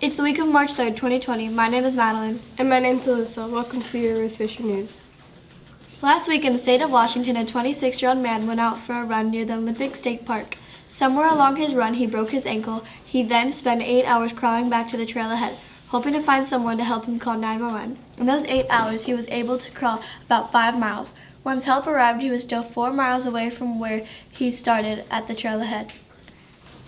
It's the week of March 3rd, 2020. My name is Madeline. And my name's Alyssa. Welcome to your Ruth Fisher News. Last week in the state of Washington, a 26-year-old man went out for a run near the Olympic State Park. Somewhere along his run, he broke his ankle. He then spent 8 hours crawling back to the trail ahead, hoping to find someone to help him call 911. In those 8 hours, he was able to crawl about 5 miles. Once help arrived, he was still 4 miles away from where he started at the trail ahead.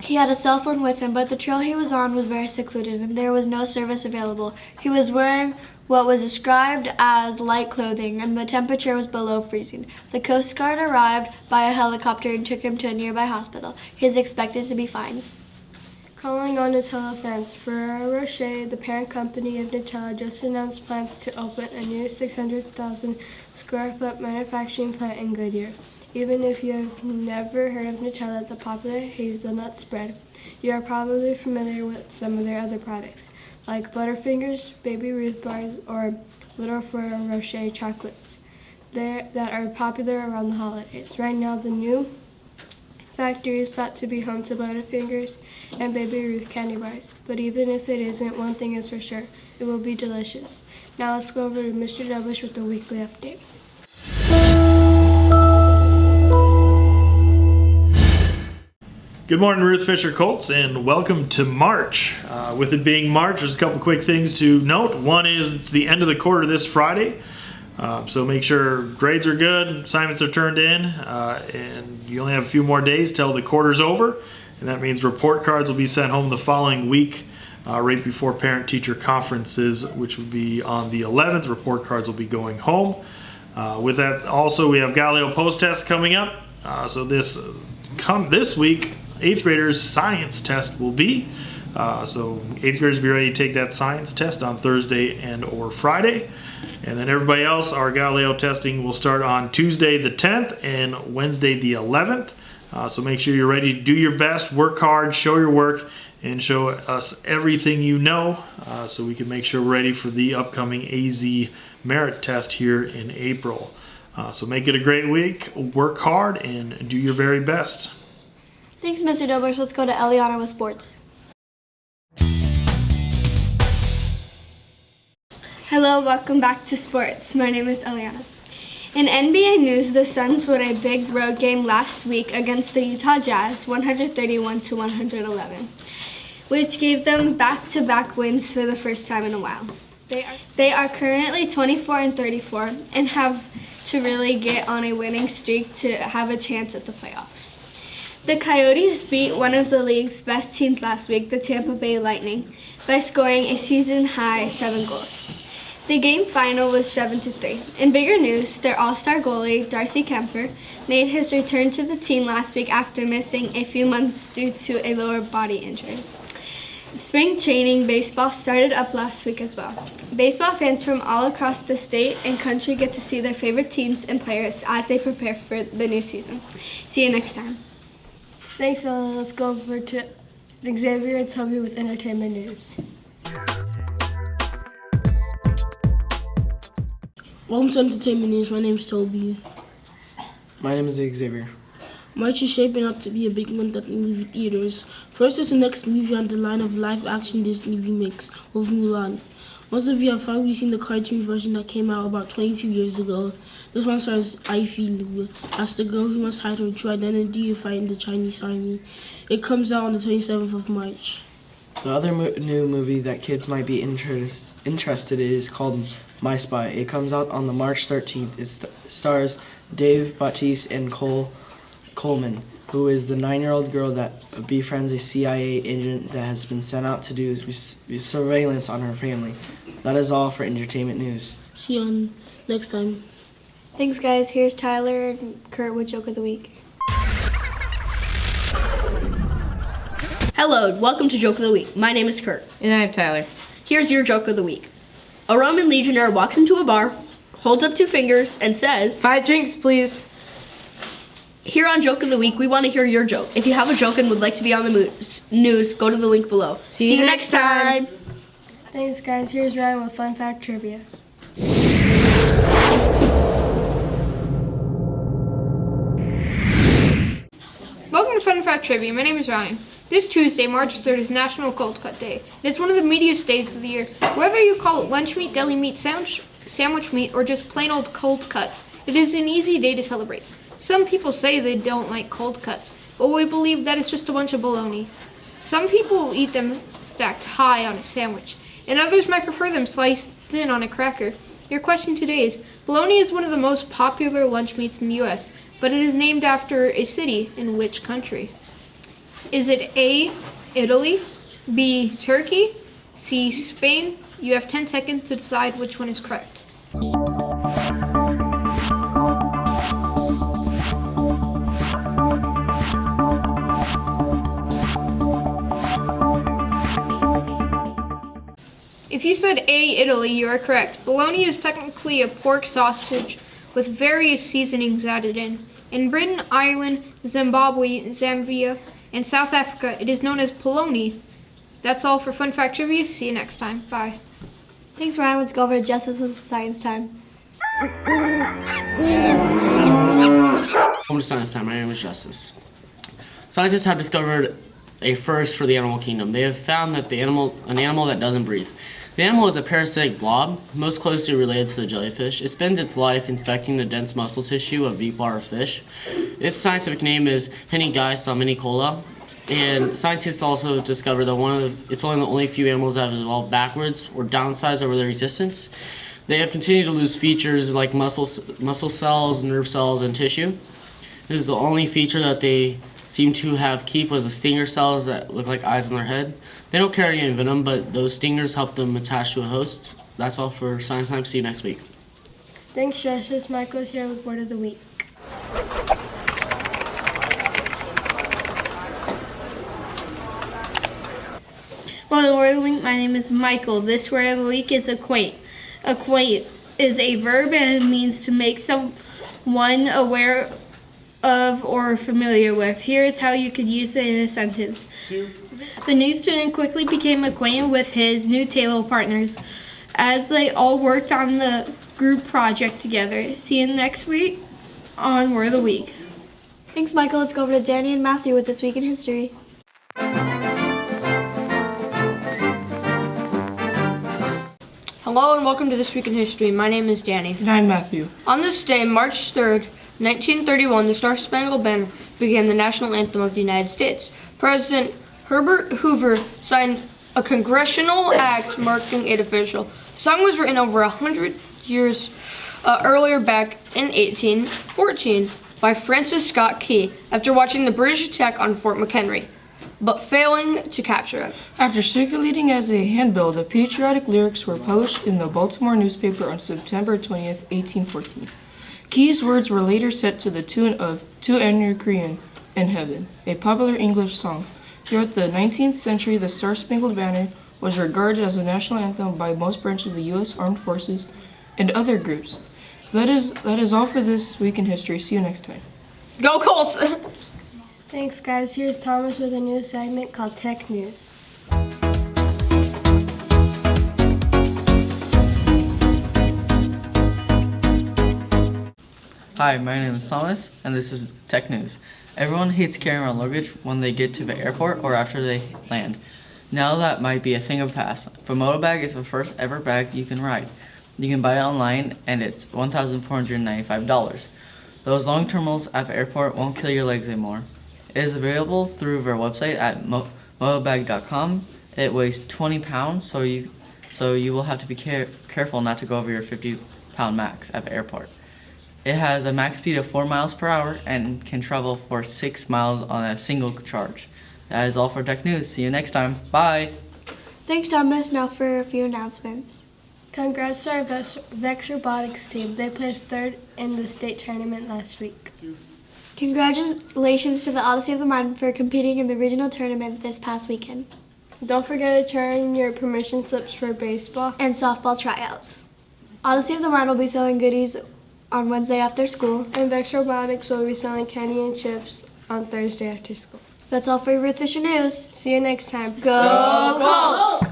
He had a cell phone with him, but the trail he was on was very secluded and there was no service available. He was wearing what was described as light clothing and the temperature was below freezing. The Coast Guard arrived by a helicopter and took him to a nearby hospital. He is expected to be fine. Calling on Nutella fans, Ferrero Rocher, the parent company of Nutella, just announced plans to open a new 600,000 square foot manufacturing plant in Goodyear. Even if you have never heard of Nutella, the popular hazelnut spread, you are probably familiar with some of their other products, like Butterfingers, Baby Ruth bars, or Little Ferrero Rocher chocolates that are popular around the holidays. Right now, the new factory is thought to be home to Butterfingers and Baby Ruth candy bars, but even if it isn't, one thing is for sure, it will be delicious. Now let's go over to Mr. Dubish with the weekly update. Good morning, Ruth Fisher Colts, and welcome to March. With it being March, there's a couple quick things to note. One is it's the end of the quarter this Friday, so make sure grades are good, assignments are turned in, and you only have a few more days till the quarter's over, and that means report cards will be sent home the following week, right before parent-teacher conferences, which will be on the 11th. Report cards will be going home. With that, also, we have Galileo post-test coming up, so this week, 8th graders science test will be. So 8th graders be ready to take that science test on Thursday and or Friday. And then everybody else, our Galileo testing will start on Tuesday the 10th and Wednesday the 11th. So make sure you're ready to do your best, work hard, show your work, and show us everything you know so we can make sure we're ready for the upcoming AZ merit test here in April. So make it a great week, work hard, and do your very best. Thanks, Mr. Dobush. Let's go to Eliana with sports. Hello, welcome back to sports. My name is Eliana. In NBA news, the Suns won a big road game last week against the Utah Jazz, 131-111, which gave them back-to-back wins for the first time in a while. They are currently 24-34 and have to really get on a winning streak to have a chance at the playoffs. The Coyotes beat one of the league's best teams last week, the Tampa Bay Lightning, by scoring a season-high 7 goals. The game final was 7-3. In bigger news, their all-star goalie, Darcy Kemper, made his return to the team last week after missing a few months due to a lower body injury. Spring training baseball started up last week as well. Baseball fans from all across the state and country get to see their favorite teams and players as they prepare for the new season. See you next time. Thanks, Ella. Let's go over to Xavier and Toby with entertainment news. Welcome to Entertainment News. My name is Toby. My name is Xavier. March is shaping up to be a big month at the movie theaters. First is the next movie on the line of live-action Disney remakes with Mulan. Most of you have probably seen the cartoon version that came out about 22 years ago. This one stars Ivy Lu as the girl who must hide her true identity to fight in the Chinese army. It comes out on the 27th of March. The other new movie that kids might be interested in is called My Spy. It comes out on the March 13th. It stars Dave Bautista and Cole Coleman, who is the 9-year-old girl that befriends a CIA agent that has been sent out to do surveillance on her family. That is all for entertainment news. See you on next time. Thanks, guys. Here's Tyler and Kurt with Joke of the Week. Hello, welcome to Joke of the Week. My name is Kurt. And I'm Tyler. Here's your Joke of the Week. A Roman legionnaire walks into a bar, holds up 2 fingers, and says, 5 drinks, please. Here on Joke of the Week, we want to hear your joke. If you have a joke and would like to be on the news, go to the link below. See you next time. Thanks, guys. Here's Ryan with Fun Fact Trivia. Welcome to Fun Fact Trivia. My name is Ryan. This Tuesday, March 3rd, is National Cold Cut Day. And it's one of the meatiest days of the year. Whether you call it lunch meat, deli meat, sandwich meat, or just plain old cold cuts, it is an easy day to celebrate. Some people say they don't like cold cuts, but we believe that is just a bunch of baloney. Some people eat them stacked high on a sandwich, and others might prefer them sliced thin on a cracker. Your question today is, bologna is one of the most popular lunch meats in the U.S., but it is named after a city in which country? Is it A, Italy, B, Turkey, C, Spain? You have 10 seconds to decide which one is correct. If you said A, Italy, you are correct. Bologna is technically a pork sausage with various seasonings added in. In Britain, Ireland, Zimbabwe, Zambia, and South Africa, it is known as polony. That's all for Fun Fact Trivia. See you next time. Bye. Thanks, Ryan. Let's go over to Justice with Science Time. Welcome to Science Time. My name is Justice. Scientists have discovered a first for the animal kingdom. They have found that an animal that doesn't breathe. The animal is a parasitic blob, most closely related to the jellyfish. It spends its life infecting the dense muscle tissue of deep water fish. Its scientific name is Henigai salminicola, and scientists also discovered that it's one of the only few animals that have evolved backwards or downsized over their existence. They have continued to lose features like muscle cells, nerve cells, and tissue. It is the only feature that they seem to have keep was the stinger cells that look like eyes on their head. They don't carry any venom, but those stingers help them attach to a host. That's all for Science Time. See you next week. Thanks, Justice. Michael's here with Word of the Week. Well, the word of the week, my name is Michael. This word of the week is acquaint. Acquaint is a verb and it means to make someone aware of or familiar with. Here is how you could use it in a sentence. The new student quickly became acquainted with his new table partners as they all worked on the group project together. See you next week on Word of the Week. Thanks, Michael. Let's go over to Danny and Matthew with This Week in History. Hello and welcome to This Week in History. My name is Danny. And I'm Matthew. On this day, March 3rd, 1931, the Star-Spangled Banner became the national anthem of the United States. President Herbert Hoover signed a congressional act marking it official. The song was written over 100 years earlier, back in 1814, by Francis Scott Key after watching the British attack on Fort McHenry, but failing to capture it. After circulating as a handbill, the patriotic lyrics were published in the Baltimore newspaper on September 20th, 1814. Key's words were later set to the tune of To Anacreon in Heaven, a popular English song. Throughout the 19th century, the Star-Spangled Banner was regarded as a national anthem by most branches of the U.S. Armed Forces and other groups. That is all for This Week in History. See you next time. Go Colts! Thanks, guys. Here's Thomas with a new segment called Tech News. Hi, my name is Thomas, and this is Tech News. Everyone hates carrying around luggage when they get to the airport or after they land. Now that might be a thing of the past. Fomoto Bag is the first ever bag you can ride. You can buy it online, and it's $1,495. Those long terminals at the airport won't kill your legs anymore. It is available through their website at motobag.com. It weighs 20 pounds, so you will have to be careful not to go over your 50-pound max at the airport. It has a max speed of 4 miles per hour and can travel for 6 miles on a single charge. That is all for Tech News. See you next time. Bye. Thanks, Thomas. Now for a few announcements. Congrats to our Vex Robotics team. They placed third in the state tournament last week. Congratulations to the Odyssey of the Mind for competing in the regional tournament this past weekend. Don't forget to turn in your permission slips for baseball and softball tryouts. Odyssey of the Mind will be selling goodies on Wednesday after school. And Vex Robotics will be selling candy and chips on Thursday after school. That's all for Ruth Fisher News. See you next time. Go Colts!